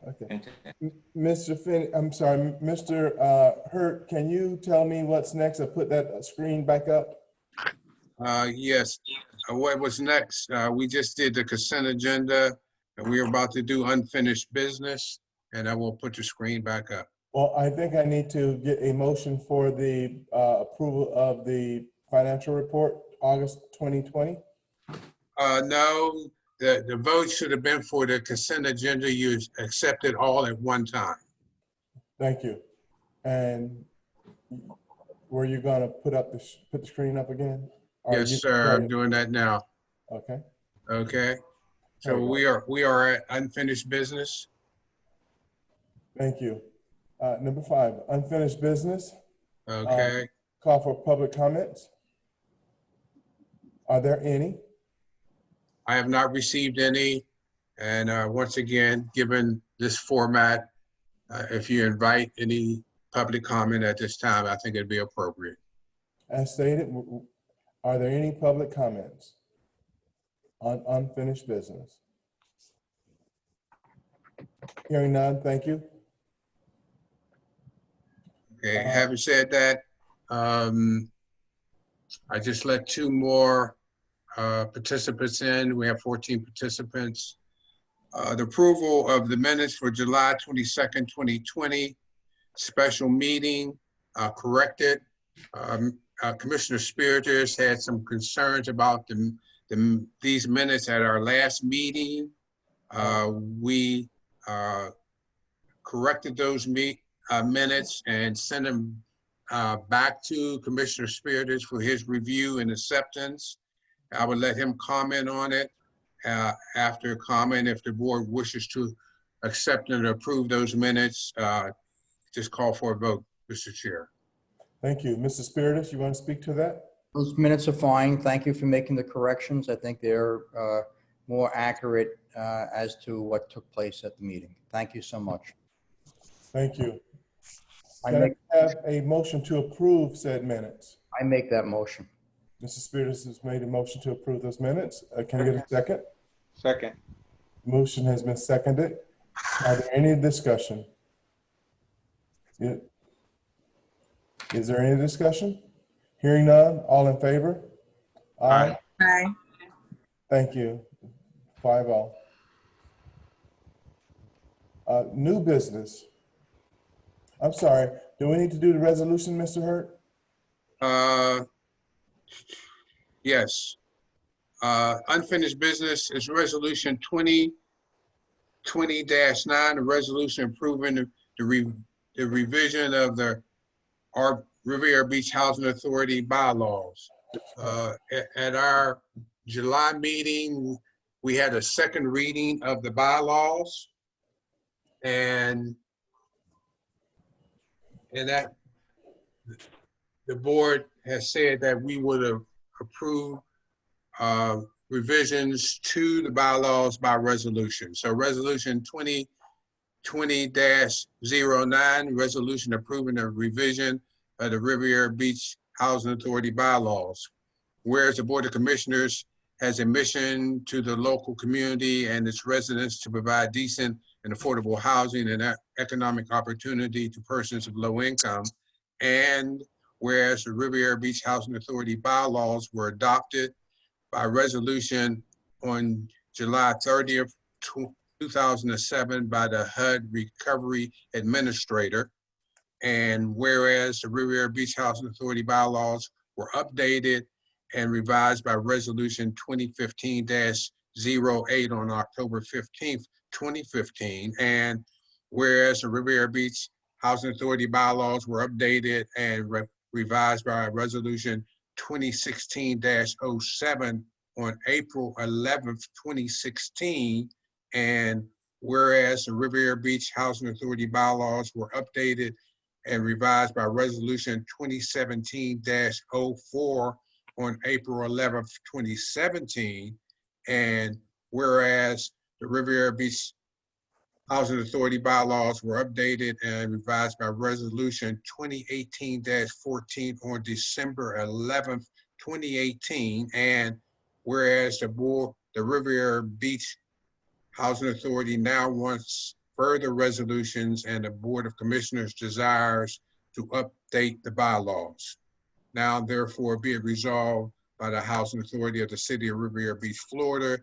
Okay. Mr. I'm sorry, Mr. Hurt, can you tell me what's next? I put that screen back up. Yes. What was next? We just did the consent agenda, and we're about to do unfinished business, and I will put the screen back up. Well, I think I need to get a motion for the approval of the financial report, August 2020. No, the vote should have been for the consent agenda. You accepted all at one time. Thank you. And were you gonna put the screen up again? Yes, sir. I'm doing that now. Okay. Okay. So we are at unfinished business. Thank you. Number 5, unfinished business. Okay. Call for public comments. Are there any? I have not received any. And once again, given this format, if you invite any public comment at this time, I think it'd be appropriate. As stated, are there any public comments on unfinished business? Hearing none, thank you. Okay, having said that, I just let 2 more participants in. We have 14 participants. The approval of the minutes for July 22nd, 2020 special meeting corrected. Commissioner Spiritus had some concerns about these minutes at our last meeting. We corrected those minutes and sent them back to Commissioner Spiritus for his review and acceptance. I would let him comment on it. After comment, if the board wishes to accept and approve those minutes, just call for a vote, Mr. Chair. Thank you. Mr. Spiritus, you want to speak to that? Those minutes are fine. Thank you for making the corrections. I think they're more accurate as to what took place at the meeting. Thank you so much. Thank you. Can I have a motion to approve said minutes? I make that motion. Mr. Spiritus has made a motion to approve those minutes. Can I get a second? Second. Motion has been seconded. Are there any discussion? Is there any discussion? Hearing none, all in favor? Aye. Aye. Thank you. 5-0. New business. I'm sorry. Do we need to do the resolution, Mr. Hurt? Yes. Unfinished business is resolution 2020-9, a resolution approving the revision of the Riviera Beach Housing Authority bylaws. At our July meeting, we had a second reading of the bylaws, and that the board has said that we would have approved revisions to the bylaws by resolution. So resolution 2020-09, resolution approving the revision of the Riviera Beach Housing Authority bylaws. Whereas the Board of Commissioners has a mission to the local community and its residents to provide decent and affordable housing and economic opportunity to persons of low income. And whereas the Riviera Beach Housing Authority bylaws were adopted by resolution on July 30th, 2007 by the HUD Recovery Administrator. And whereas the Riviera Beach Housing Authority bylaws were updated and revised by resolution 2015-08 on October 15th, 2015. And whereas the Riviera Beach Housing Authority bylaws were updated and revised by resolution 2016-07 on April 11th, 2016. And whereas the Riviera Beach Housing Authority bylaws were updated and revised by resolution 2017-04 on April 11th, 2017. And whereas the Riviera Beach Housing Authority bylaws were updated and revised by resolution 2018-14 on December 11th, 2018. And whereas the Riviera Beach Housing Authority now wants further resolutions, and the Board of Commissioners desires to update the bylaws. Now therefore be it resolved by the Housing Authority of the City of Riviera Beach, Florida,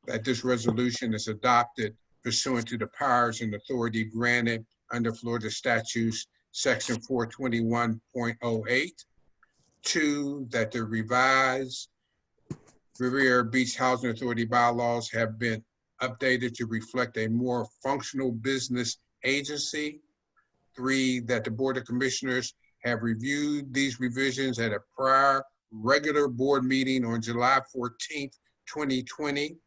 that this resolution is adopted pursuant to the powers and authority granted under Florida statutes, section 421.08. Two, that the revised Riviera Beach Housing Authority bylaws have been updated to reflect a more functional business agency. Three, that the Board of Commissioners have reviewed these revisions at a prior regular board meeting on July 14th, 2020.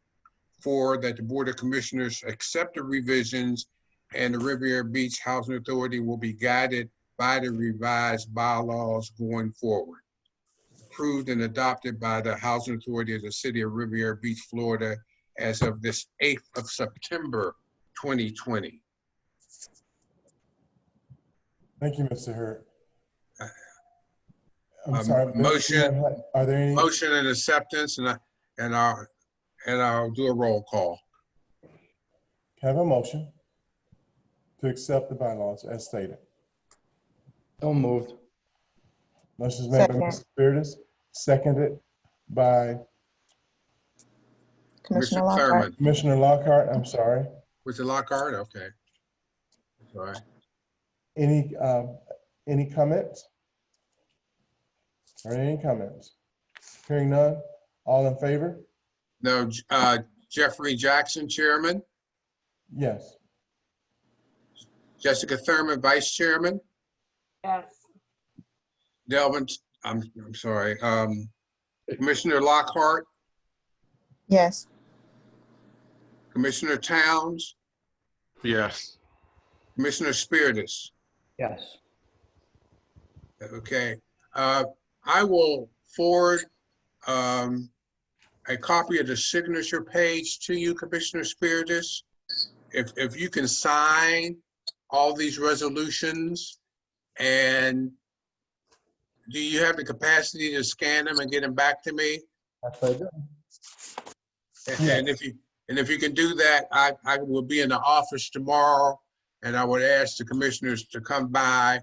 Four, that the Board of Commissioners accept the revisions and the Riviera Beach Housing Authority will be guided by the revised bylaws going forward. Approved and adopted by the Housing Authority of the City of Riviera Beach, Florida, as of this 8th of September, 2020. Thank you, Mr. Hurd. I'm sorry. Motion, Are there any? motion and acceptance, and I'll do a roll call. Have a motion to accept the bylaws as stated. So moved. Motion is made by Second. Mr. Spiritus, seconded by Commissioner Mr. Lockhart. Thurman. Commissioner Lockhart. I'm sorry. Was it Lockhart? Okay. All right. Any comments? Are there any comments? Hearing none, all in favor? No, Jeffrey Jackson, Chairman. Yes. Jessica Thurman, Vice Chairman. Yes. Delvin, I'm sorry, Commissioner Lockhart, Yes. Commissioner Towns, Yes. Commissioner Spiritus. Yes. Okay, I will forward a copy of the signature page to you, Commissioner Spiritus. If you can sign all these resolutions, and do you have the capacity to scan them and get them back to me? That's what I do. And if you can do that, I will be in the office tomorrow, and I would ask the commissioners to come by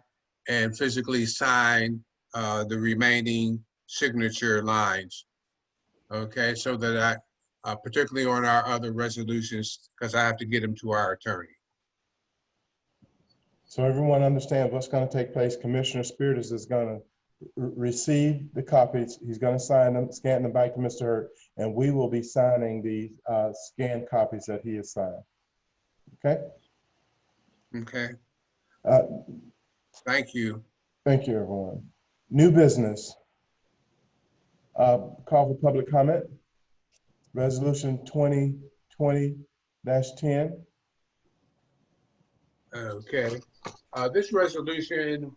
and physically sign the remaining signature lines. Okay, so that I, particularly on our other resolutions, because I have to get them to our attorney. So everyone understands what's going to take place. Commissioner Spiritus is going to receive the copies. He's going to sign them, scan them back to Mr. Hurd, and we will be signing the scanned copies that he has signed. Okay? Okay, Uh, thank you. Thank you, everyone. New business. Call for public comment. Resolution 2020-10. Okay, this resolution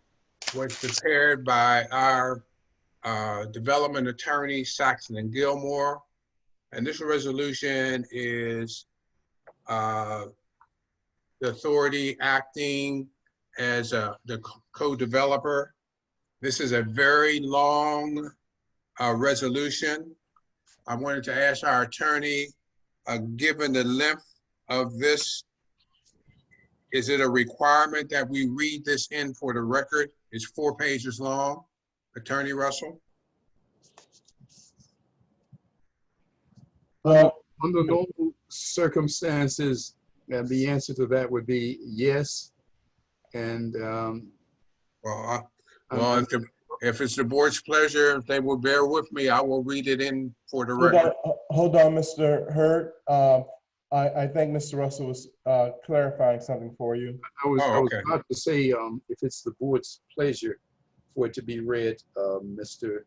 was prepared by our development attorney, Saxon and Gilmore. And this resolution is the authority acting as the co-developer. This is a very long resolution. I wanted to ask our attorney, given the length of this, is it a requirement that we read this in for the record? It's 4 pages long. Attorney Russell? Well, Under normal circumstances, the answer to that would be yes. And Well, if it's the board's pleasure, if they will bear with me, I will read it in for the record. hold on, Mr. Hurd. I think Mr. Russell was clarifying something for you. I was okay. about to say, if it's the board's pleasure for it to be read, Mr.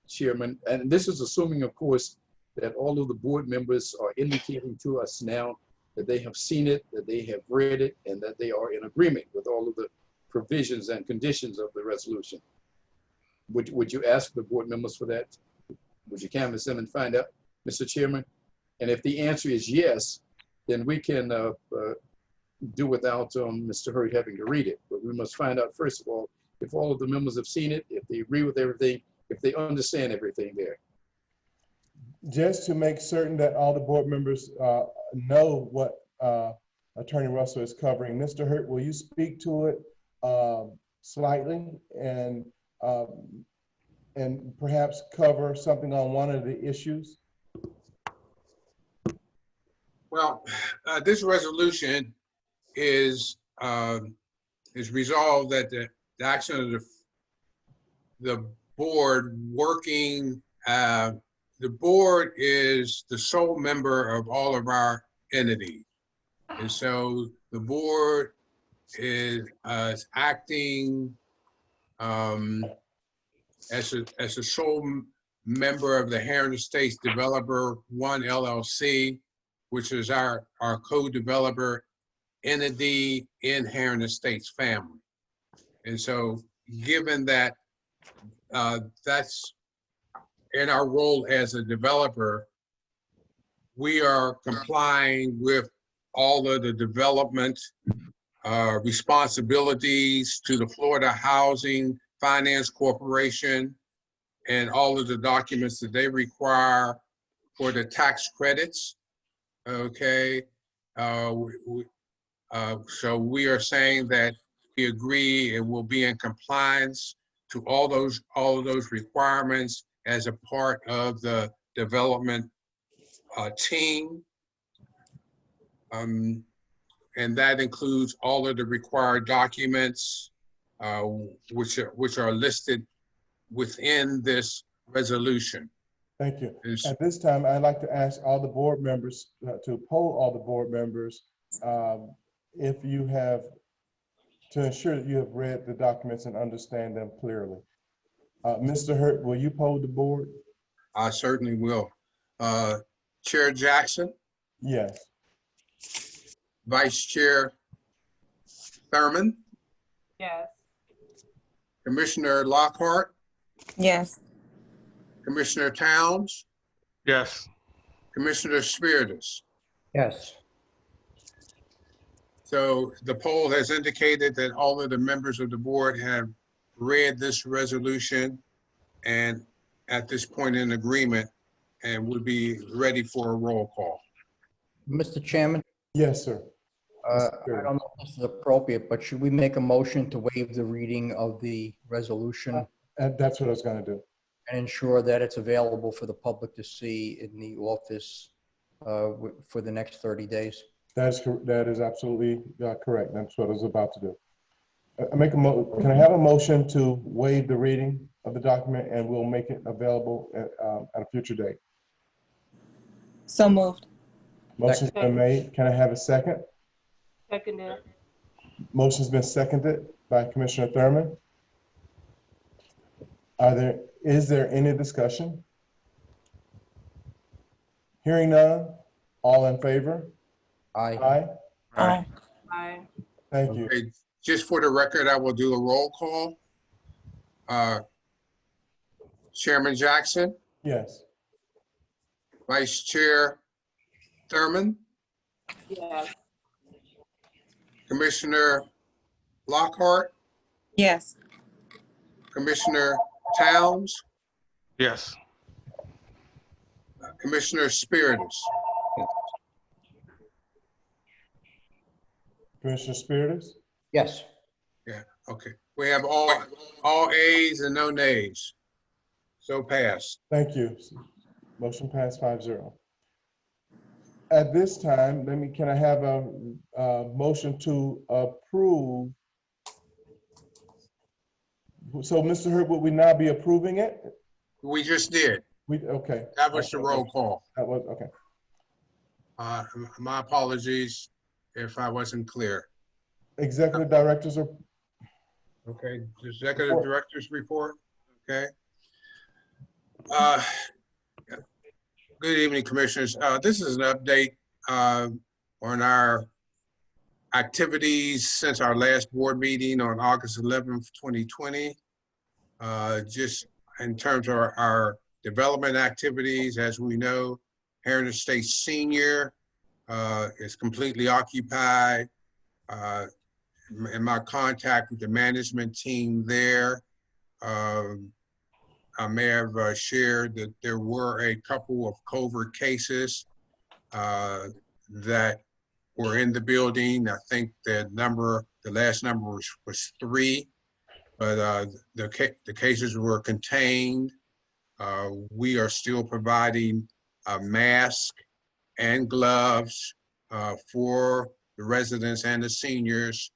Chairman, and this is assuming, of course, that all of the board members are indicating to us now that they have seen it, that they have read it, and that they are in agreement with all of the provisions and conditions of the resolution. Would you ask the board members for that? Would you canvass them and find out, Mr. Chairman? And if the answer is yes, then we can do without Mr. Hurd having to read it. But we must find out, first of all, if all of the members have seen it, if they agree with everything, if they understand everything there. Just to make certain that all the board members know what Attorney Russell is covering. Mr. Hurt, will you speak to it slightly and perhaps cover something on one of the issues? Well, this resolution is resolved that the action of the board working, the board is the sole member of all of our entities. And so the board is acting as a sole member of the Heritage Estates Developer One LLC, which is our co-developer entity in Heritage Estates family. And so given that that's in our role as a developer, we are complying with all of the development responsibilities to the Florida Housing Finance Corporation and all of the documents that they require for the tax credits. Okay. So we are saying that we agree and will be in compliance to all of those requirements as a part of the development team. And that includes all of the required documents which are listed within this resolution. Thank you. At this time, I'd like to ask all the board members to poll all the board members if you have, to ensure that you have read the documents and understand them clearly. Mr. Hurt, will you poll the board? I certainly will. Chair Jackson? Yes. Vice Chair Thurman? Yes. Commissioner Lockhart? Yes. Commissioner Towns? Yes. Commissioner Spiritus? Yes. So the poll has indicated that all of the members of the board have read this resolution and at this point in agreement and would be ready for a roll call. Mr. Chairman, Yes, sir. I don't know if this is appropriate, but should we make a motion to waive the reading of the resolution And that's what I was going to do. and ensure that it's available for the public to see in the office for the next 30 days? That is absolutely correct. That's what I was about to do. Can I have a motion to waive the reading of the document and we'll make it available at a future date? So moved. Motion's been made. Can I have a second? Seconded. Motion's been seconded by Commissioner Thurman. Is there any discussion? Hearing none, all in favor? Aye. Aye. Aye. Aye. Thank you. Okay, just for the record, I will do a roll call. Chairman Jackson, Yes. Vice Chair Thurman, Yes. Commissioner Lockhart, Yes. Commissioner Towns, Yes. Commissioner Spiritus. Commissioner Spiritus? Yes. Yeah, okay. We have all ayes and no nays. So passed. Thank you. Motion passed 5-0. At this time, can I have a motion to approve? So Mr. Hurt, would we now be approving it? We just did. Okay. That was the roll call. That was, okay. My apologies if I wasn't clear. Executive directors are, Okay, the executive director's report, okay. Good evening, commissioners. This is an update on our activities since our last board meeting on August 11th, 2020. Just in terms of our development activities, as we know, Heritage Estates Senior is completely occupied. In my contact with the management team there, I may have shared that there were a couple of covert cases that were in the building. I think the last number was 3, but the cases were contained. We are still providing masks and gloves for the residents and the seniors,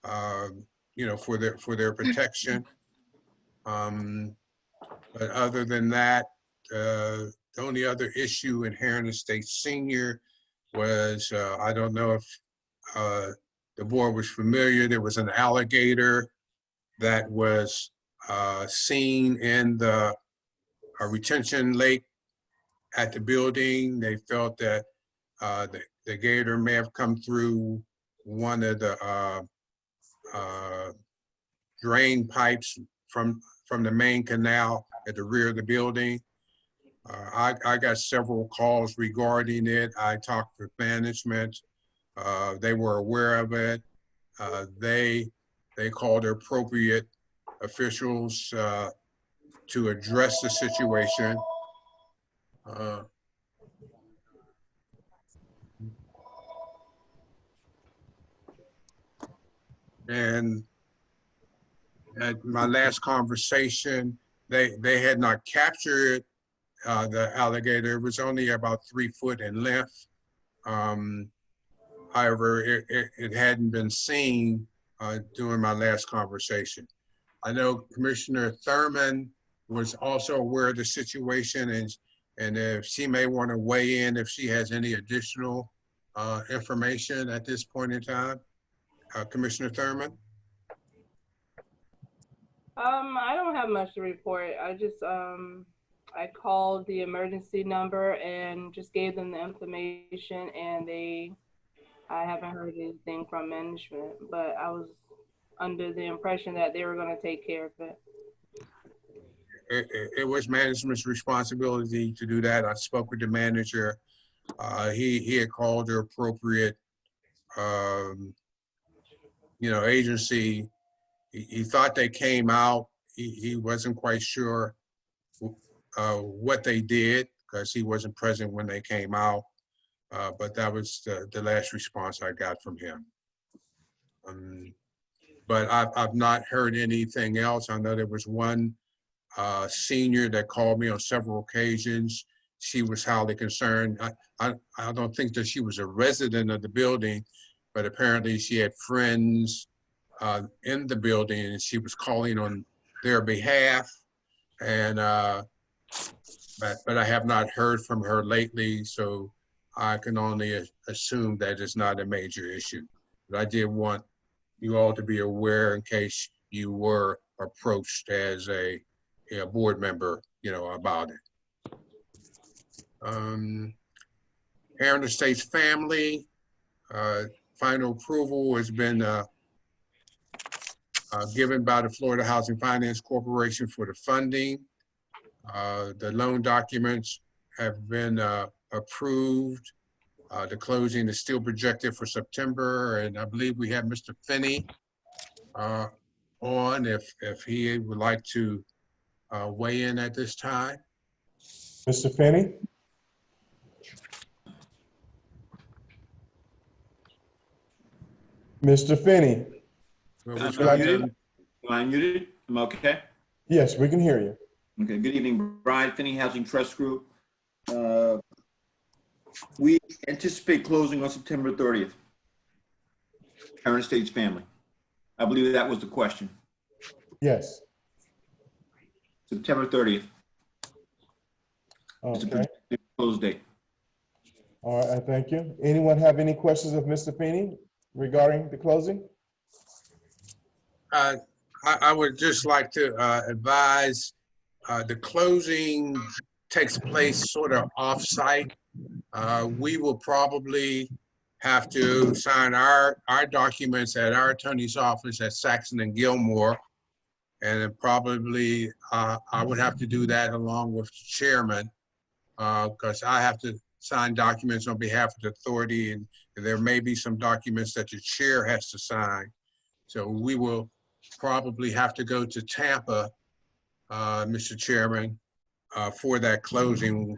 for their protection. But other than that, the only other issue in Heron Estates Senior was, I don't know if the board was familiar, there was an alligator that was seen in the retention lake at the building. They felt that the gator may have come through one of the drain pipes from the main canal at the rear of the building. I got several calls regarding it. I talked with management. They were aware of it. They called the appropriate officials to address the situation. And at my last conversation, they had not captured the alligator. It was only about 3 foot in length. However, it hadn't been seen during my last conversation. I know Commissioner Thurman was also aware of the situation, and if she may want to weigh in if she has any additional information at this point in time. Commissioner Thurman? I don't have much to report. I just I called the emergency number and just gave them the information, and I haven't heard anything from management, but I was under the impression that they were going to take care of it. It was management's responsibility to do that. I spoke with the manager. He had called the appropriate agency. He thought they came out. He wasn't quite sure what they did because he wasn't present when they came out. But that was the last response I got from him. But I've not heard anything else. I know there was one senior that called me on several occasions. She was highly concerned. I don't think that she was a resident of the building, but apparently she had friends in the building, and she was calling on their behalf. And but I have not heard from her lately, so I can only assume that it's not a major issue. But I did want you all to be aware in case you were approached as a board member, about it. Heron Estates family, final approval has been given by the Florida Housing Finance Corporation for the funding. The loan documents have been approved. The closing is still projected for September, and I believe we have Mr. Finney on if he would like to weigh in at this time. Mr. Finney? Mr. Finney? Would you like to? Am I muted? Am I okay? Yes, we can hear you. Okay, good evening, Brian Finney, Housing Trust Group. We anticipate closing on September 30th. Heron Estates family. I believe that was the question. Yes. September 30th. Is the Okay. projected close date. All right, thank you. Anyone have any questions of Mr. Finney regarding the closing? I would just like to advise the closing takes place sort of off-site. We will probably have to sign our documents at our attorney's office at Saxon and Gilmore. And then probably I would have to do that along with the chairman because I have to sign documents on behalf of the authority, and there may be some documents that the chair has to sign. So we will probably have to go to Tampa, Mr. Chairman, for that closing,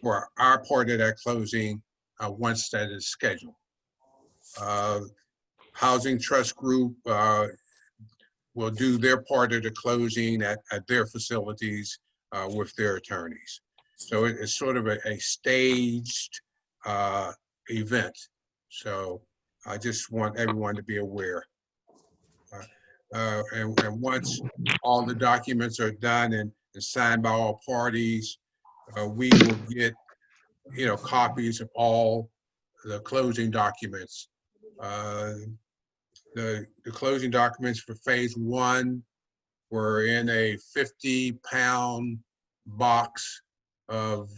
for our part of that closing once that is scheduled. Housing Trust Group will do their part of the closing at their facilities with their attorneys. So it's sort of a staged event. So I just want everyone to be aware. And once all the documents are done and signed by all parties, we will get, copies of all the closing documents. The closing documents for phase 1 were in a 50-pound box of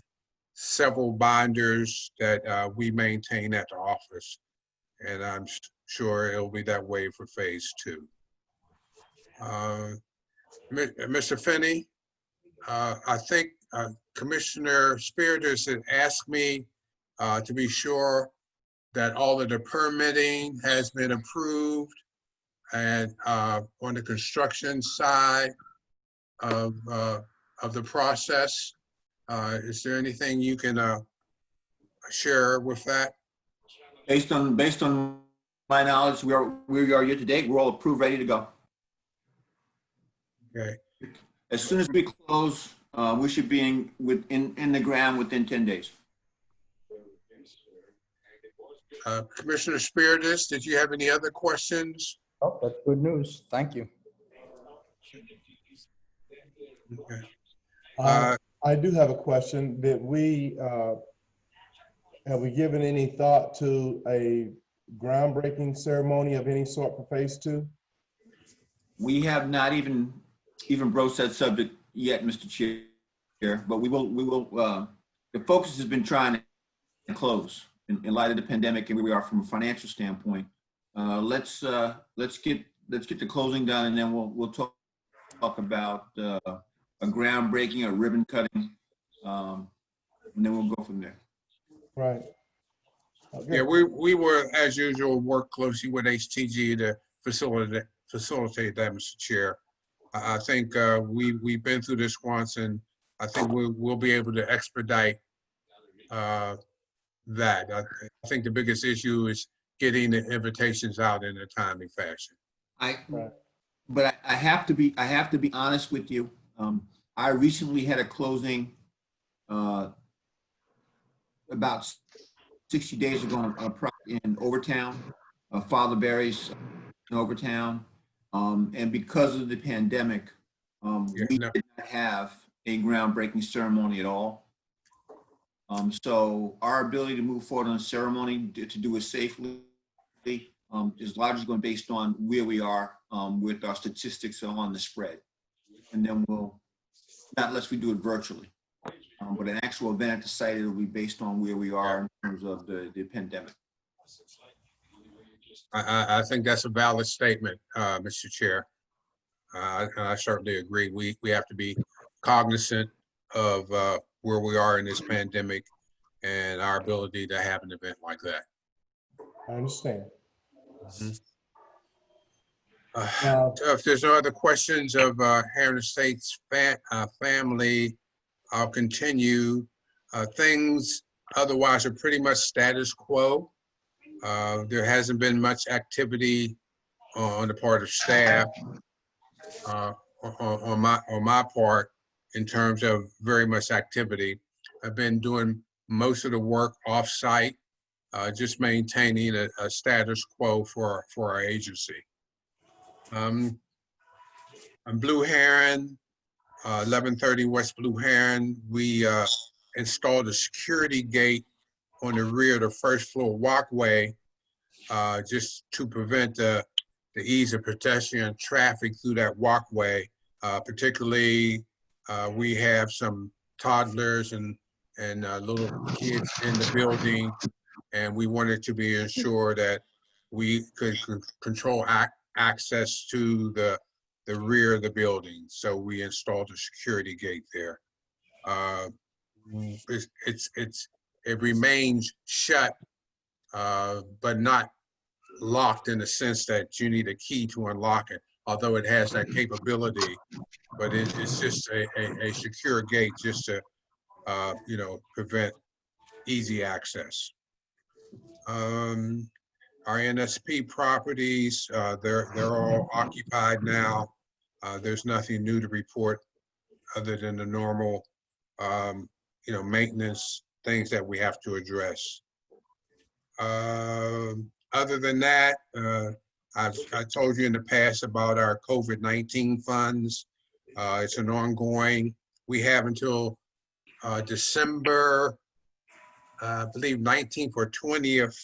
several binders that we maintain at the office. And I'm sure it'll be that way for phase 2. Mr. Finney, I think Commissioner Spiritus had asked me to be sure that all of the permitting has been approved and on the construction side of the process. Is there anything you can share with that? Based on my knowledge, we are year to date. We're all approved, ready to go. Okay. As soon as we close, we should be in the ground within 10 days. Commissioner Spiritus, did you have any other questions? Oh, that's good news. Thank you. Okay. I do have a question. Have we given any thought to a groundbreaking ceremony of any sort for phase 2? We have not even broached that subject yet, Mr. Chair, but we will, the focus has been trying to close in light of the pandemic and where we are from a financial standpoint. Let's get the closing done, and then we'll talk about a groundbreaking, a ribbon cutting, and then we'll go from there. Right. Okay. Yeah, we will, as usual, work closely with HTG to facilitate that, Mr. Chair. I think we've been through this once, and I think we'll be able to expedite that. I think the biggest issue is getting the invitations out in a timely fashion. But I have to be honest with you. I recently had a closing about 60 days ago on a property in Overtown, Father Barry's in Overtown, and because of the pandemic, we did not have a groundbreaking ceremony at all. So our ability to move forward on a ceremony to do it safely is largely going based on where we are with our statistics on the spread. And then we'll, not unless we do it virtually, but an actual event at the site, it'll be based on where we are in terms of the pandemic. I think that's a valid statement, Mr. Chair. I certainly agree. We have to be cognizant of where we are in this pandemic and our ability to have an event like that. I understand. If there's no other questions of Heritage Estates family, I'll continue. Things otherwise are pretty much status quo. There hasn't been much activity on the part of staff on my part in terms of very much activity. I've been doing most of the work off-site, just maintaining a status quo for our agency. On Blue Heron, 1130 West Blue Heron, we installed a security gate on the rear of the first floor walkway just to prevent the ease of pedestrian traffic through that walkway. Particularly, we have some toddlers and little kids in the building, and we wanted to be ensured that we could control access to the rear of the building. So we installed a security gate there. It remains shut, but not locked in the sense that you need a key to unlock it, although it has that capability, but it's just a secure gate just to, prevent easy access. Our NSP properties, they're all occupied now. There's nothing new to report other than the normal, maintenance things that we have to address. Other than that, I told you in the past about our COVID-19 funds. It's an ongoing. We have until December, I believe 19th or 20th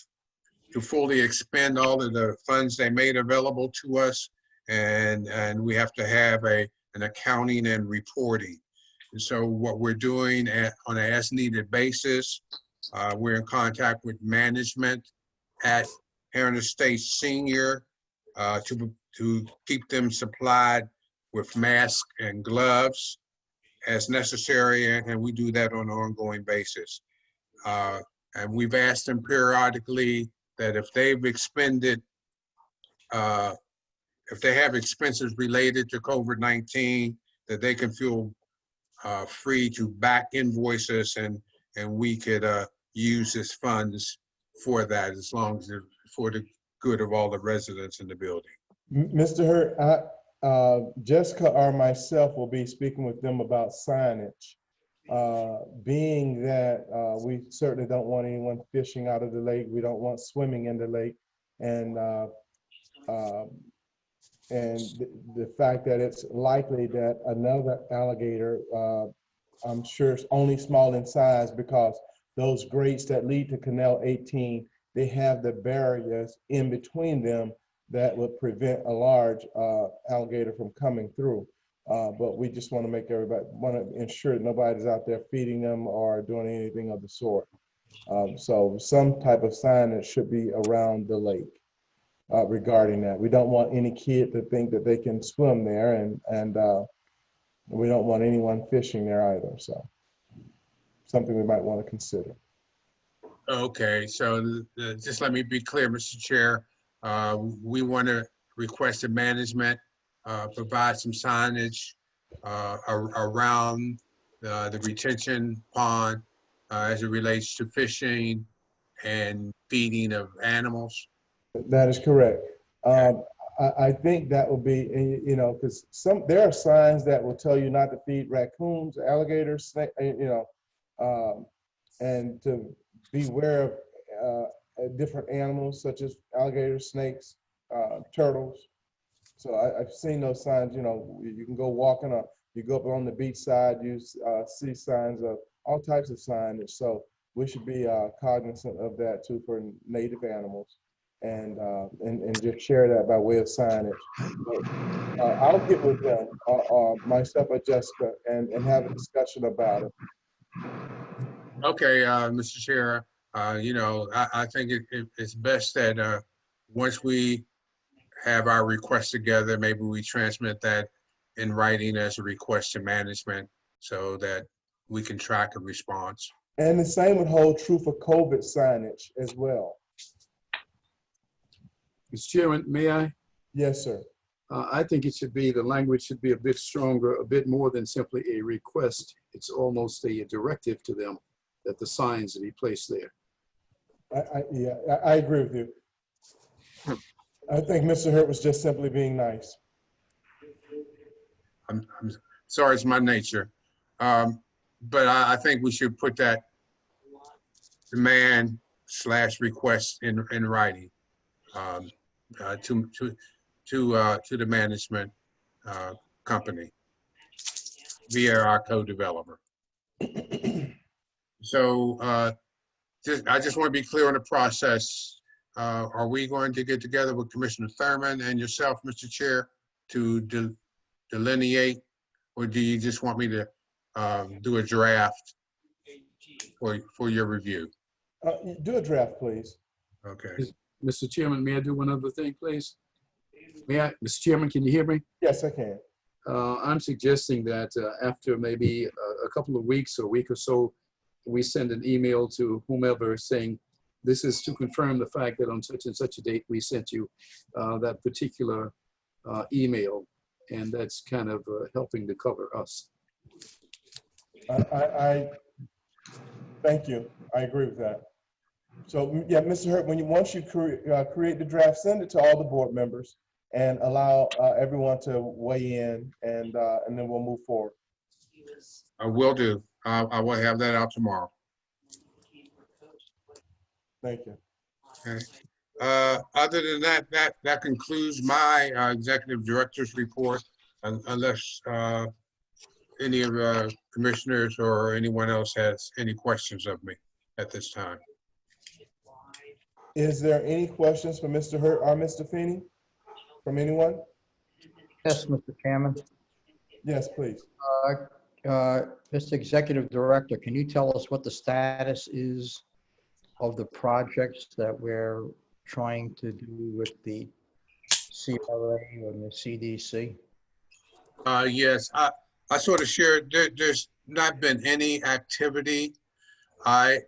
to fully expend all of the funds they made available to us. And we have to have an accounting and reporting. And so what we're doing on an as-needed basis, we're in contact with management at Heritage State Senior to keep them supplied with masks and gloves as necessary, and we do that on an ongoing basis. And we've asked them periodically that if they've expended, if they have expenses related to COVID-19, that they can feel free to back invoice us, and we could use this funds for that, as long as it's for the good of all the residents in the building. Mr. Hurt, Jessica or myself will be speaking with them about signage. Being that we certainly don't want anyone fishing out of the lake, we don't want swimming in the lake, and the fact that it's likely that another alligator, I'm sure it's only small in size, because those grates that lead to Canal 18, they have the barriers in between them that would prevent a large alligator from coming through. But we just want to ensure that nobody's out there feeding them or doing anything of the sort. So some type of signage should be around the lake regarding that. We don't want any kid to think that they can swim there, and we don't want anyone fishing there either. So something we might want to consider. Okay, so just let me be clear, Mr. Chair. We want to request that management provide some signage around the retention pond as it relates to fishing and feeding of animals. That is correct. I think that will be, because there are signs that will tell you not to feed raccoons, alligators, snake, and to beware of different animals such as alligators, snakes, turtles. So I've seen those signs. You can go walking up, you go up on the beach side, you see signs of all types of signage. So we should be cognizant of that too for native animals, and just share that by way of signage. But, I'll get with them, myself or Jessica, and have a discussion about it. Okay, Mr. Chair, I think it's best that once we have our request together, maybe we transmit that in writing as a request to management so that we can track a response. And the same would hold true for COVID signage as well. Mr. Chairman, may I? Yes, sir. I think the language should be a bit stronger, a bit more than simply a request. It's almost a directive to them that the signs be placed there. I agree with you. I think Mr. Hurt was just simply being nice. I'm sorry, it's my nature. But I think we should put that demand/request in writing to the management company via our co-developer. So I just want to be clear on the process. Are we going to get together with Commissioner Thurman and yourself, Mr. Chair, to delineate, or do you just want me to do a draft for your review? Do a draft, please. Okay. Mr. Chairman, may I do one other thing, please? May I? Mr. Chairman, can you hear me? Yes, I can. I'm suggesting that after maybe a couple of weeks or a week or so, we send an email to whomever saying, this is to confirm the fact that on such and such a date, we sent you that particular email. And that's kind of helping to cover us. I thank you. I agree with that. So, yeah, Mr. Hurt, once you create the draft, send it to all the board members and allow everyone to weigh in, and then we'll move forward. I will do. I will have that out tomorrow. Thank you. Okay. Other than that, that concludes my executive director's report, unless any of the commissioners or anyone else has any questions of me at this time. Is there any questions for Mr. Hurt or Mr. Feeney from anyone? Yes, Mr. Chairman. Yes, please. Mr. Executive Director, can you tell us what the status is of the projects that we're trying to do with the CRA and the CDC? Yes, I sort of shared, there's not been any activity. I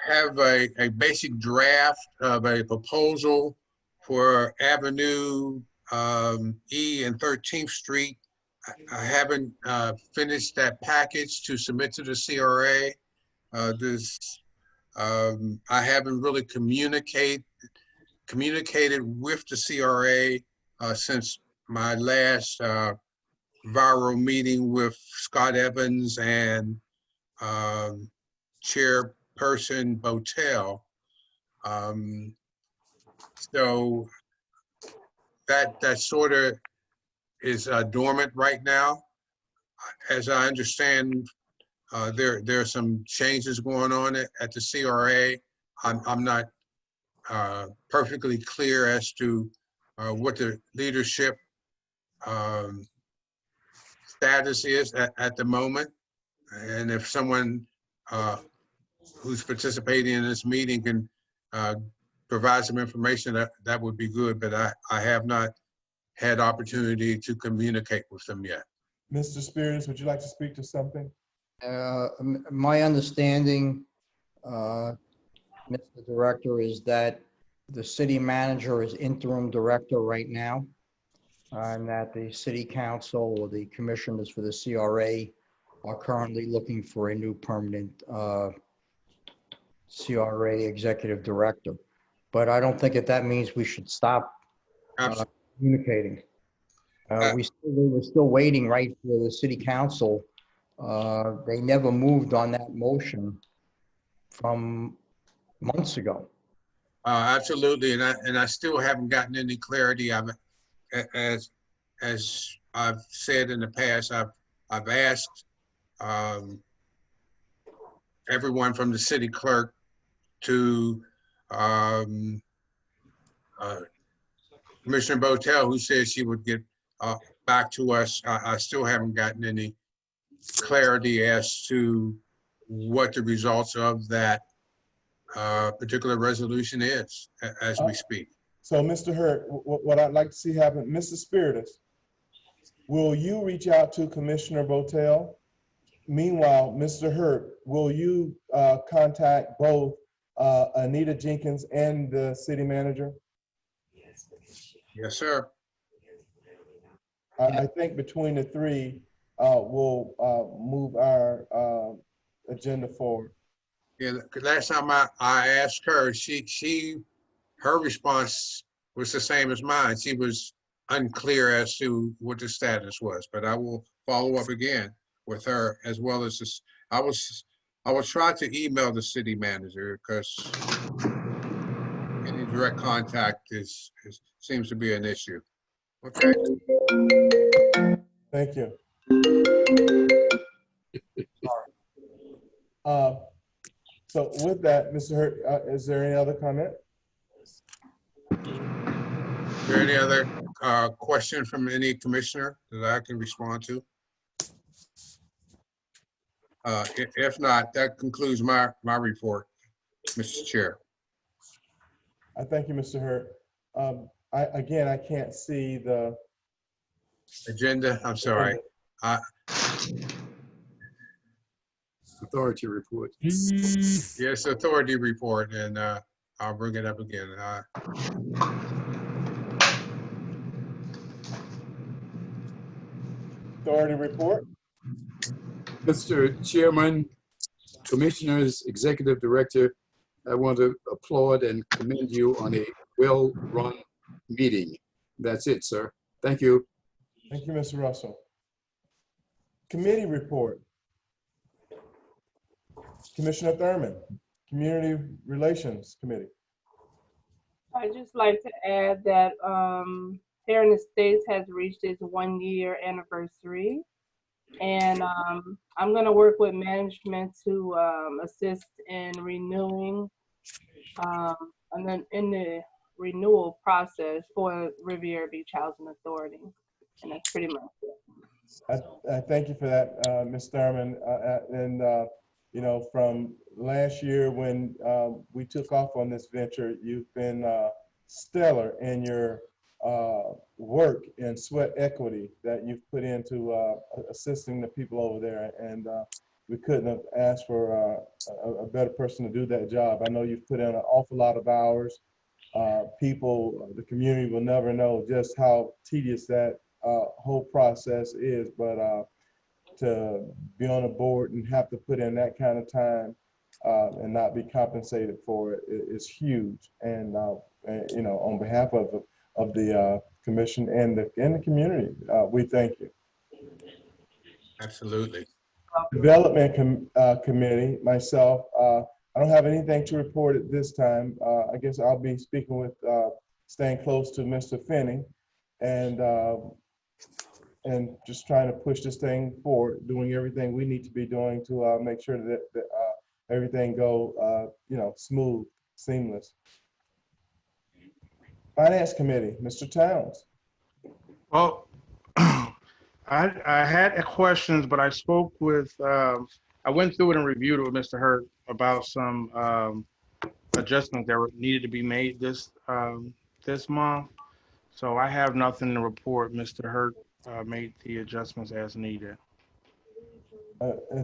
have a basic draft of a proposal for Avenue E and 13th Street. I haven't finished that package to submit to the CRA. I haven't really communicated with the CRA since my last viral meeting with Scott Evans and Chairperson Botel. So that sort of is dormant right now. As I understand, there are some changes going on at the CRA. I'm not perfectly clear as to what the leadership status is at the moment. And if someone who's participating in this meeting can provide some information, that would be good, but I have not had opportunity to communicate with them yet. Mr. Spears, would you like to speak to something? My understanding, Mr. Director, is that the city manager is interim director right now, and that the city council or the commissioners for the CRA are currently looking for a new permanent CRA executive director. But I don't think that means we should stop communicating. We were still waiting, right, for the city council. They never moved on that motion from months ago. Absolutely, and I still haven't gotten any clarity. As I've said in the past, I've asked everyone from the city clerk to Commissioner Botel, who said she would get back to us. I still haven't gotten any clarity as to what the results of that particular resolution is as we speak. So, Mr. Hurt, what I'd like to see happen, Mr. Spiritus, will you reach out to Commissioner Botel? Meanwhile, Mr. Hurt, will you contact both Anita Jenkins and the city manager? Yes, sir. I think between the three, we'll move our agenda forward. Yeah, last time I asked her, her response was the same as mine. She was unclear as to what the status was, but I will follow up again with her, as well as this. I will try to email the city manager, because any direct contact seems to be an issue. Okay. Thank you. So with that, Mr. Hurt, is there any other comment? Is there any other question from any commissioner that I can respond to? If not, that concludes my report, Mr. Chair. I thank you, Mr. Hurt. Again, I can't see the Agenda, I'm sorry. Authority report. Yes, authority report, and I'll bring it up again. authority report. Mr. Chairman, Commissioners, Executive Director, I want to applaud and commend you on a well-run meeting. That's it, sir. Thank you. Thank you, Mr. Russell. Committee report. Commissioner Thurman, Community Relations Committee. I'd just like to add that here in the States has reached its 1-year anniversary. And I'm going to work with management to assist in renewing and then in the renewal process for Riviera Beach Housing Authority. And that's pretty much it. I thank you for that, Ms. Thurman. You know, from last year when we took off on this venture, you've been stellar in your work and sweat equity that you've put into assisting the people over there. And we couldn't have asked for a better person to do that job. I know you've put in an awful lot of hours. People, the community will never know just how tedious that whole process is, but to be on a board and have to put in that kind of time and not be compensated for it is huge. And you know, on behalf of the commission and the community, we thank you. Absolutely. Development Committee, myself, I don't have anything to report at this time. I guess I'll be speaking with, staying close to Mr. Finney and just trying to push this thing forward, doing everything we need to be doing to make sure that everything go, you know, smooth, seamless. Finance Committee, Mr. Towns. Well, I had questions, but I spoke with, I went through it and reviewed it with Mr. Hurt about some adjustments that needed to be made this month. So I have nothing to report. Mr. Hurt made the adjustments as needed.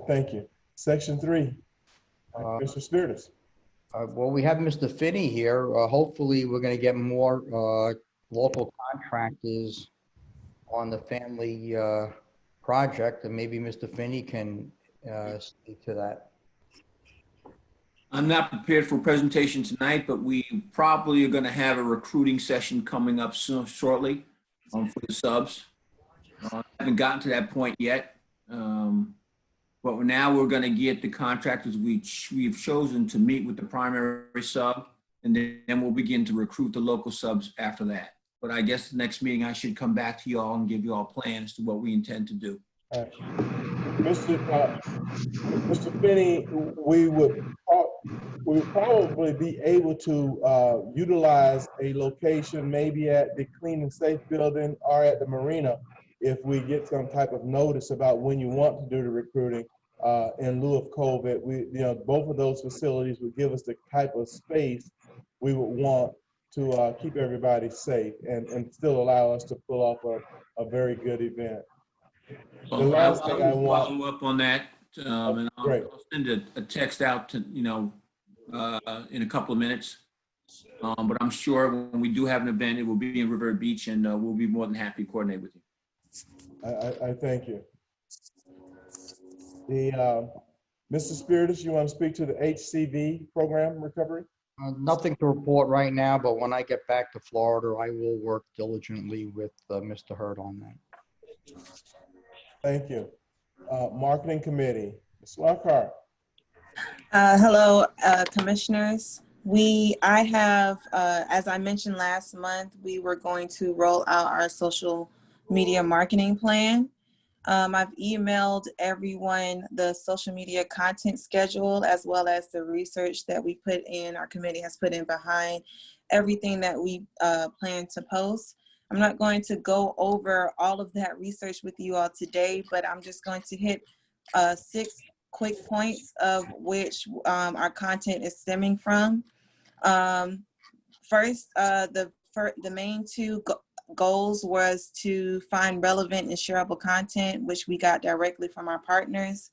Thank you. Section 3, Mr. Spiritus. Well, we have Mr. Finney here. Hopefully, we're going to get more local contractors on the family project, and maybe Mr. Finney can speak to that. I'm not prepared for a presentation tonight, but we probably are going to have a recruiting session coming up soon, shortly for the subs. I haven't gotten to that point yet, but now we're going to get the contractors we've chosen to meet with the primary sub, and then we'll begin to recruit the local subs after that. But I guess the next meeting I should come back to you all and give you all plans to what we intend to do. Mr. Finney, we would probably be able to utilize a location maybe at the Clean and Safe building or at the marina if we get some type of notice about when you want to do the recruiting in lieu of COVID. You know, both of those facilities would give us the type of space we would want to keep everybody safe and still allow us to pull off a very good event. The last thing I want, follow up on that, and I'll send a text out to, you know, in a couple of minutes. But I'm sure when we do have an event, it will be in Riviera Beach, and we'll be more than happy to coordinate with you. I thank you. Mr. Spiritus, you want to speak to the HCV program recovery? Nothing to report right now, but when I get back to Florida, I will work diligently with Mr. Hurt on that. Thank you. Marketing Committee, Ms. Lockhart. Hello, commissioners. I have, as I mentioned last month, we were going to roll out our social media marketing plan. I've emailed everyone the social media content schedule, as well as the research that we put in, our committee has put in behind everything that we plan to post. I'm not going to go over all of that research with you all today, but I'm just going to hit 6 quick points of which our content is stemming from. First, the main 2 goals was to find relevant and shareable content, which we got directly from our partners.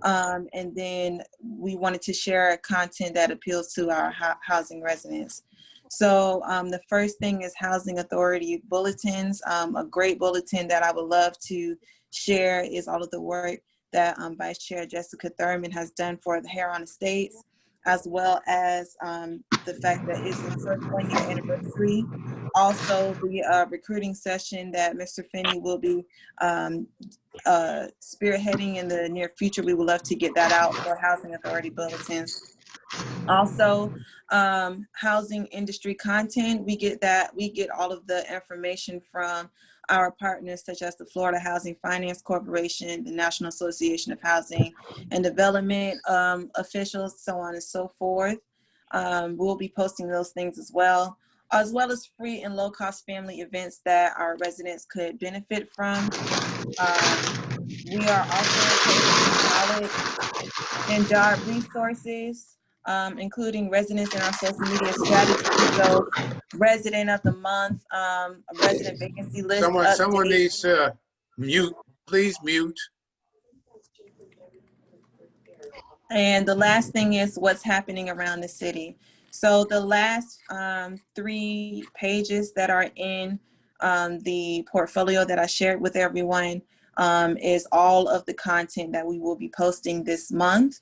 And then we wanted to share content that appeals to our housing residents. So the first thing is Housing Authority bulletins. A great bulletin that I would love to share is all of the work that Vice Chair Jessica Thurman has done for the Hair on Estates, as well as the fact that it's the first 1-year anniversary. Also, the recruiting session that Mr. Finney will be spearheading in the near future. We would love to get that out for Housing Authority bulletins. Also, housing industry content, we get all of the information from our partners such as the Florida Housing Finance Corporation, the National Association of Housing and Development officials, so on and so forth. We'll be posting those things as well as free and low-cost family events that our residents could benefit from. We are also posting knowledge and job resources, including residents in our social media strategy. So resident of the month, a resident vacancy list Someone update. needs to mute, please mute. And the last thing is what's happening around the city. So the last 3 pages that are in the portfolio that I shared with everyone is all of the content that we will be posting this month.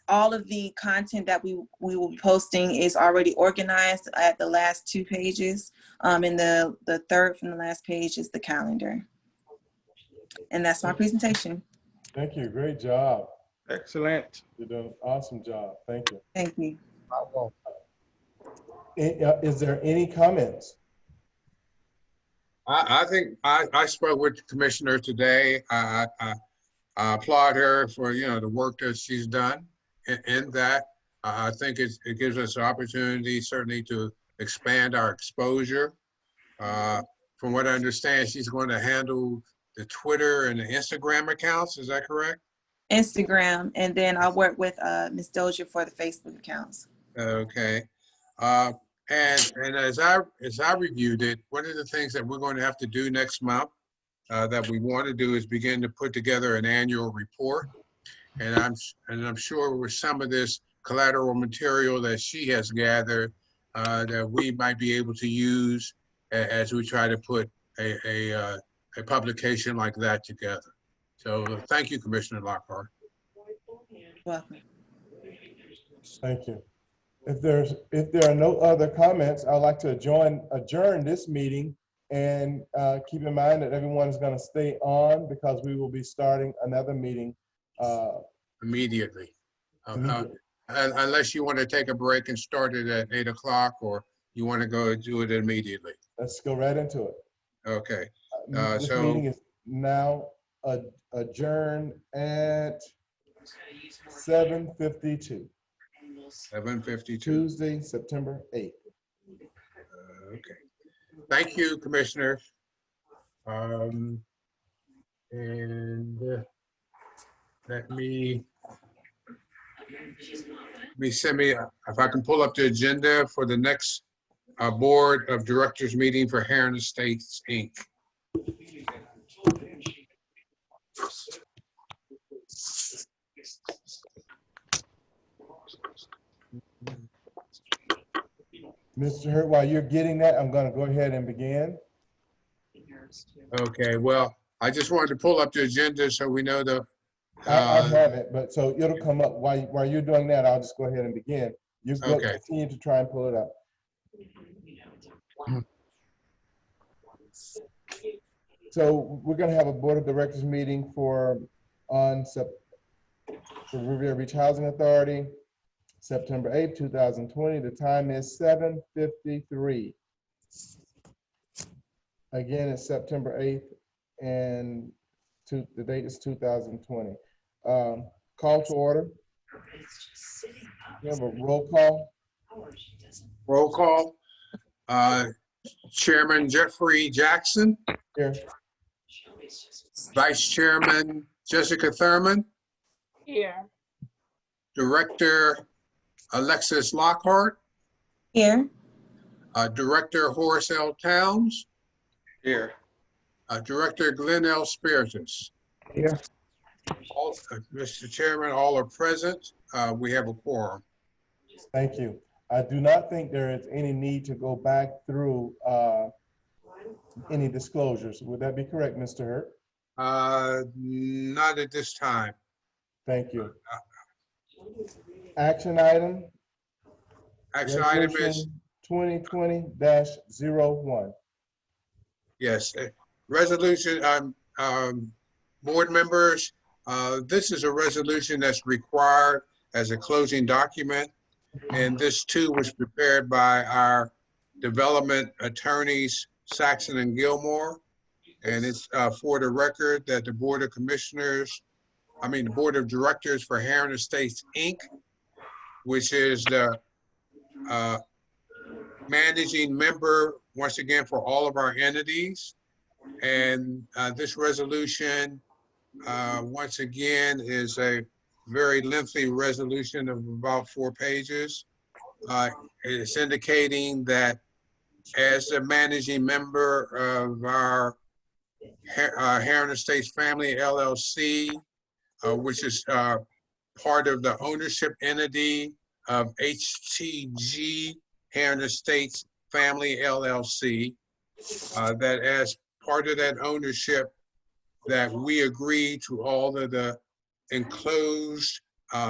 All of the content that we will be posting is already organized at the last 2 pages. And the third from the last page is the calendar. And that's my presentation. Thank you. Great job. Excellent. You're doing an awesome job. Thank you. Thank you. Is there any comments? I think I spoke with the commissioner today. I applaud her for, the work that she's done in that. I think it gives us an opportunity certainly to expand our exposure. From what I understand, she's going to handle the Twitter and the Instagram accounts. Is that correct? Instagram, and then I'll work with Ms. Dozier for the Facebook accounts. Okay. And as I reviewed it, one of the things that we're going to have to do next month that we want to do is begin to put together an annual report. And I'm sure with some of this collateral material that she has gathered that we might be able to use as we try to put a publication like that together. So thank you, Commissioner Lockhart. Welcome. Thank you. If there are no other comments, I'd like to adjourn this meeting, and keep in mind that everyone is going to stay on because we will be starting another meeting Immediately. Unless you want to take a break and start it at 8 o'clock, or you want to go do it immediately. Let's go right into it. Okay. This meeting is now adjourned at 7:52. 7:52. Tuesday, September 8th. Okay. Thank you, Commissioner. And let me send me, if I can pull up the agenda for the next Board of Directors meeting for Hair on Estates, Inc. Mr. Hurt, while you're getting that, I'm going to go ahead and begin. Okay, well, I just wanted to pull up the agenda so we know the. I have it, but so it'll come up while you're doing that. I'll just go ahead and begin. You Okay. Continue to try and pull it up. So we're going to have a Board of Directors meeting for Riviera Beach Housing Authority, September 8th, 2020. The time is 7:53. Again, it's September 8th, and the date is 2020. Call to order. We have a roll call. Roll call. Chairman Jeffrey Jackson. Here. Vice Chairman Jessica Thurman. Here. Director Alexis Lockhart. Here. Director Horace L. Towns. Here. Director Glenn L. Spiritus. Here. Mr. Chairman, all are present. We have a quorum. Thank you. I do not think there is any need to go back through any disclosures. Would that be correct, Mr. Hurt? Not at this time. Thank you. Action item, Action item is, resolution 2020-01. yes, resolution, board members, this is a resolution that's required as a closing document. And this too was prepared by our development attorneys, Saxon and Gilmore. And it's for the record that the Board of the Board of Directors for Heron Estates, Inc., which is the managing member, once again, for all of our entities. And this resolution, once again, is a very lengthy resolution of about 4 pages. It's indicating that as the managing member of our Heron Estates Family LLC, which is part of the ownership entity of HTG Heron Estates Family LLC, that as part of that ownership, that we agree to all of the enclosed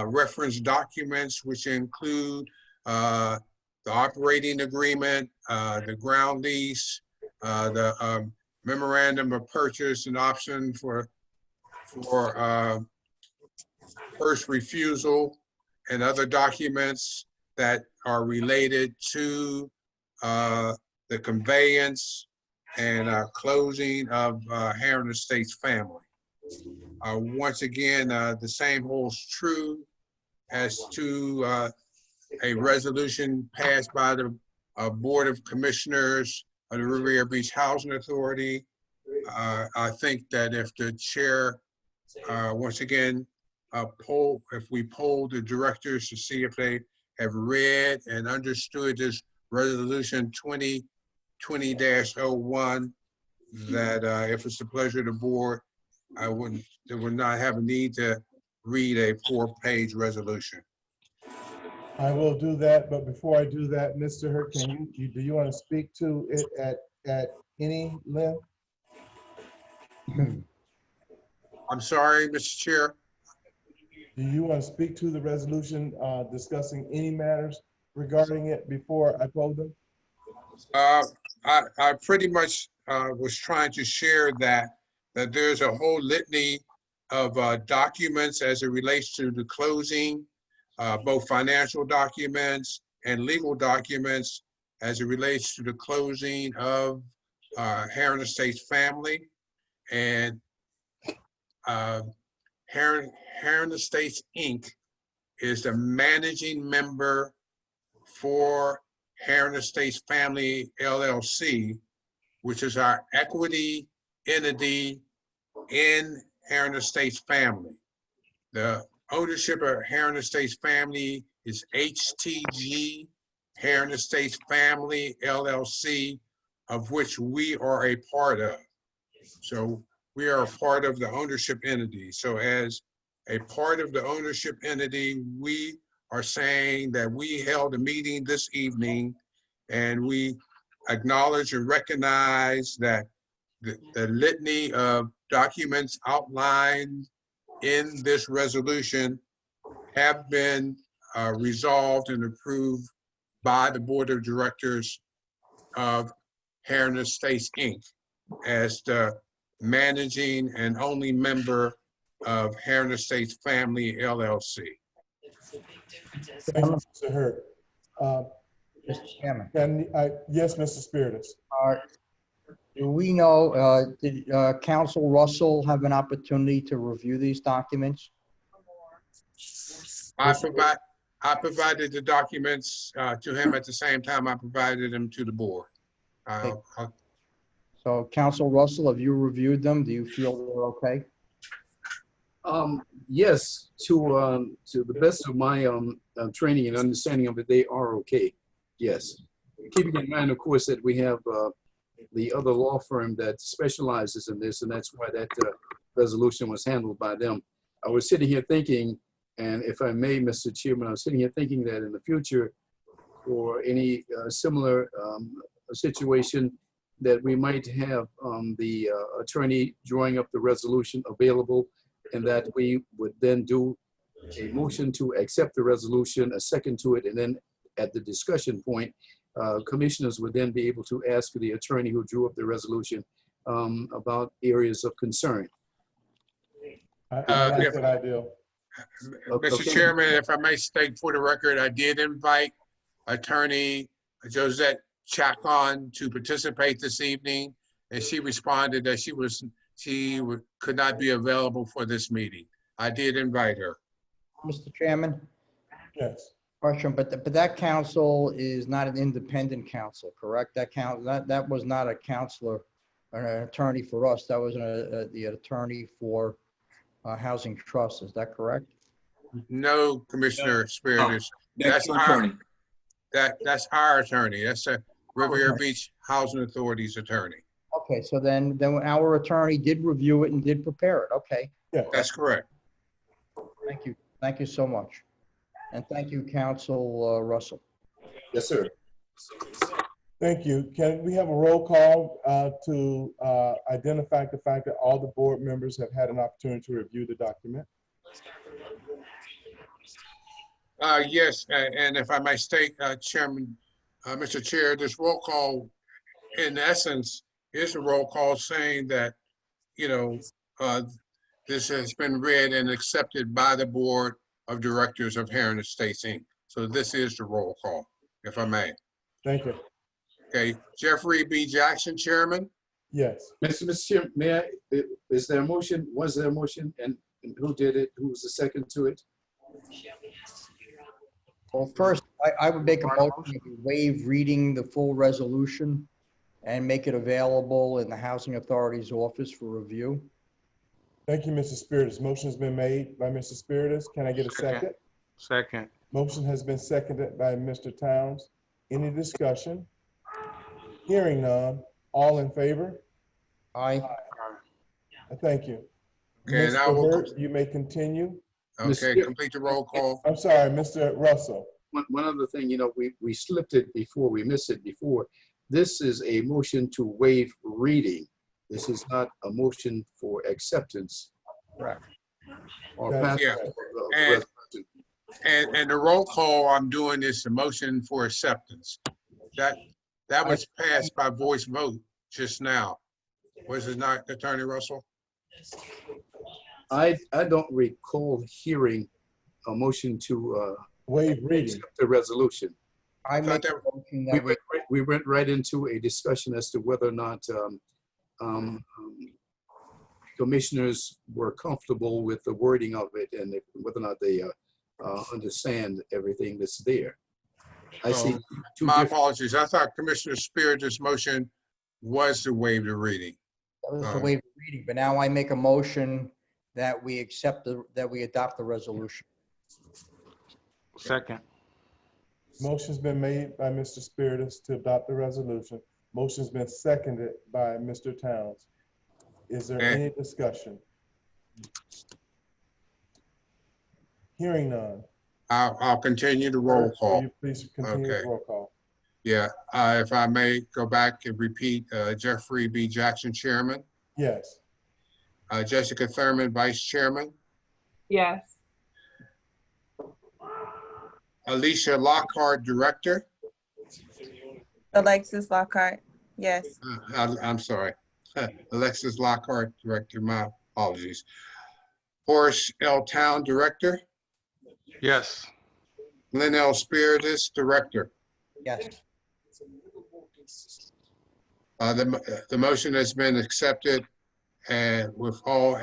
reference documents, which include the operating agreement, the ground lease, the memorandum of purchase and option for first refusal, and other documents that are related to the conveyance and closing of Heron Estates Family. Once again, the same holds true as to a resolution passed by the Board of Commissioners of the Riviera Beach Housing Authority. I think that if the chair, once again, if we poll the directors to see if they have read and understood this resolution 2020-01, that if it's the pleasure of the board, they would not have a need to read a 4-page resolution. I will do that, but before I do that, Mr. Hurt, do you want to speak to it at any length? I'm sorry, Mr. Chair. Do you want to speak to the resolution discussing any matters regarding it before I poll them? I pretty much was trying to share that there's a whole litany of documents as it relates to the closing, both financial documents and legal documents as it relates to the closing of Heron Estates Family. And Heron Estates, Inc. is the managing member for Heron Estates Family LLC, which is our equity entity in Heron Estates Family. The ownership of Heron Estates Family is HTG Heron Estates Family LLC, of which we are a part of. So we are a part of the ownership entity. So as a part of the ownership entity, we are saying that we held a meeting this evening and we acknowledge and recognize that the litany of documents outlined in this resolution have been resolved and approved by the Board of Directors of Heron Estates, Inc. as the managing and only member of Heron Estates Family LLC. Thank you, Mr. Hurt. Mr. Chairman, Yes, Mr. Spiritus. do we know, did Council Russell have an opportunity to review these documents? I provided the documents to him at the same time I provided them to the board. So Council Russell, have you reviewed them? Do you feel they're okay? Yes, to the best of my training and understanding of it, they are okay. Yes. Keeping in mind, of course, that we have the other law firm that specializes in this, and that's why that resolution was handled by them. I was sitting here thinking, and if I may, Mr. Chairman, I was sitting here thinking that in the future, for any similar situation, that we might have the attorney drawing up the resolution available, and that we would then do a motion to accept the resolution, a second to it, and then at the discussion point, commissioners would then be able to ask the attorney who drew up the resolution about areas of concern. I like that idea. Mr. Chairman, if I may state for the record, I did invite Attorney Josette Chacon to participate this evening, and she responded that she could not be available for this meeting. I did invite her. Mr. Chairman, Yes. question, but that council is not an independent council, correct? That was not a counselor, an attorney for us. That was the attorney for Housing Trust. Is that correct? No, Commissioner Spiritus. That's your attorney. That's our attorney. That's the Riviera Beach Housing Authority's attorney. Okay, so then our attorney did review it and did prepare it. Okay, That's correct. thank you. Thank you so much. And thank you, Council Russell. Yes, sir. Thank you. Can we have a roll call to identify the fact that all the board members have had an opportunity to review the document? Yes, and if I may state, Chairman, Mr. Chair, this roll call, in essence, is a roll call saying that, this has been read and accepted by the Board of Directors of Heron Estates, Inc. So this is the roll call, if I may. Thank you. Okay, Jeffrey B. Jackson, Chairman. Yes. Mr. Chairman, may I, is there a motion? Was there a motion? And who did it? Who was the second to it? Well, first, I would make a motion to waive reading the full resolution and make it available in the Housing Authority's office for review. Thank you, Mr. Spiritus. Motion has been made by Mr. Spiritus. Can I get a second? Second. Motion has been seconded by Mr. Towns. Any discussion? Hearing none. All in favor? Aye. Thank you. Okay, now Mr. we'll, Hurt, you may continue. okay, complete the roll call. I'm sorry, Mr. Russell. One other thing, we slipped it before, we missed it before. This is a motion to waive reading. This is not a motion for acceptance. Correct. Or That's passage Yeah. of the And- resolution. And the roll call I'm doing is a motion for acceptance. That was passed by voice vote just now. Was it not, Attorney Russell? I don't recall hearing a motion to Waive reading. accept the resolution. I thought make a that- motion We that we went right into a discussion as to whether or not commissioners were comfortable with the wording of it and whether or not they understand everything that's there. I see two My different, apologies. I thought Commissioner Spiritus' motion was to waive the reading. that was the waive reading, but now I make a motion that we that we adopt the resolution. Second. Motion's been made by Mr. Spiritus to adopt the resolution. Motion's been seconded by Mr. Towns. Is there any discussion? Hearing none. I'll continue the roll Will call. you please continue the Okay. roll call? Yeah, if I may go back and repeat, Jeffrey B. Jackson, Chairman. Yes. Jessica Thurman, Vice Chairman. Yes. Alicia Lockhart, Director. Alexis Lockhart, yes. I'm sorry. Alexis Lockhart, Director, my apologies. Horace L. Town, Director. Yes. Lynn L. Spiritus, Director. Yes. The motion has been accepted and with all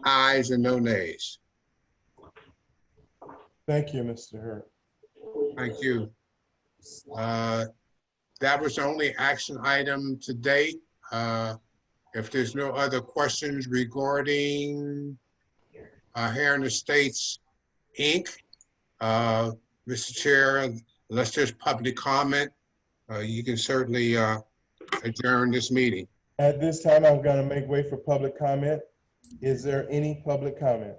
ayes and no nays. Thank you, Mr. Hurt. Thank you. That was the only action item to date. If there's no other questions regarding Heron Estates, Inc., Mr. Chair, unless there's public comment, you can certainly adjourn this meeting. At this time, I'm going to make way for public comment. Is there any public comment?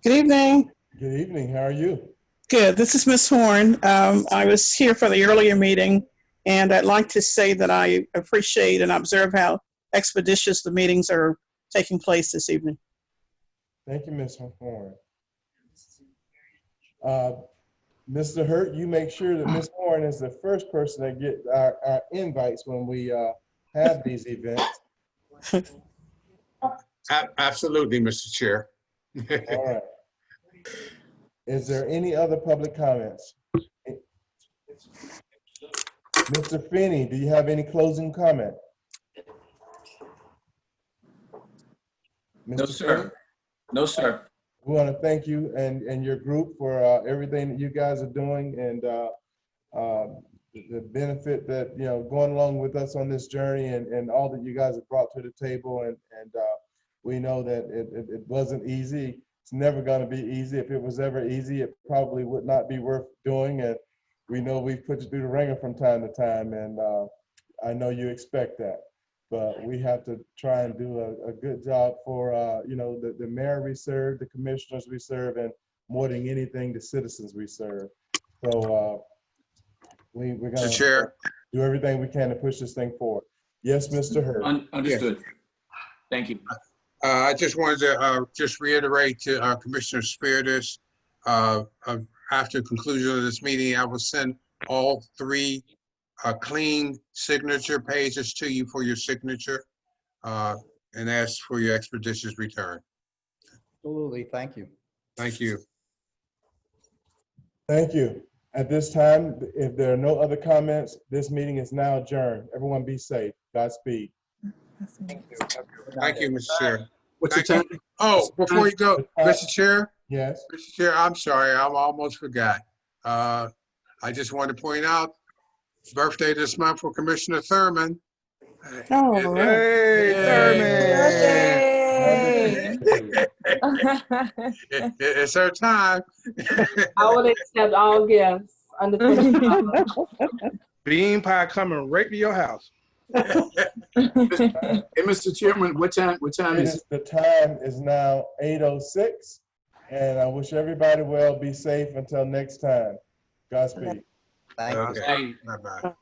Good evening. Good evening. How are you? Good. This is Miss Horn. I was here for the earlier meeting And I'd like to say that I appreciate and observe how expeditious the meetings are taking place this evening. Thank you, Ms. Horn. Mr. Hurt, you make sure that Ms. Horn is the first person to get our invites when we have these events. Absolutely, Mr. Chair. All right. Is there any other public comments? Mr. Finney, do you have any closing comment? No, Mr. sir. Finney? No, sir. We want to thank you and your group for everything that you guys are doing and the benefit that, you know, going along with us on this journey and all that you guys have brought to the table. And we know that it wasn't easy. It's never going to be easy. If it was ever easy, it probably would not be worth doing. And we know we've put you through the ringer from time to time. And I know you expect that. But we have to try and do a good job for, you know, the mayor we serve, the commissioners we serve, and more than anything, the citizens we serve. So we're going Mr. to Chair. do everything we can to push this thing forward. Yes, Mr. Hurd. Understood. Thank you. I just wanted to just reiterate to Commissioner Spiritus, after conclusion of this meeting, I will send all 3 clean signature pages to you for your signature and ask for your expeditious return. Absolutely, thank you. Thank you. Thank you. At this time, if there are no other comments, this meeting is now adjourned. Everyone be safe. Godspeed. Thank you, Mr. Chair. What's the time? Oh, before you go, Mr. Chair, Yes. Mr. Chair, I'm sorry, I almost forgot. I just wanted to point out, birthday this month for Commissioner Thurman. Oh, Hey, It's her time. I would accept all gifts under bean pie coming right to your house. Hey, Mr. Chairman, what time is it? The time is now 8:06, and I wish everybody well. Be safe until next time. Godspeed. Thank you. Okay. Bye-bye.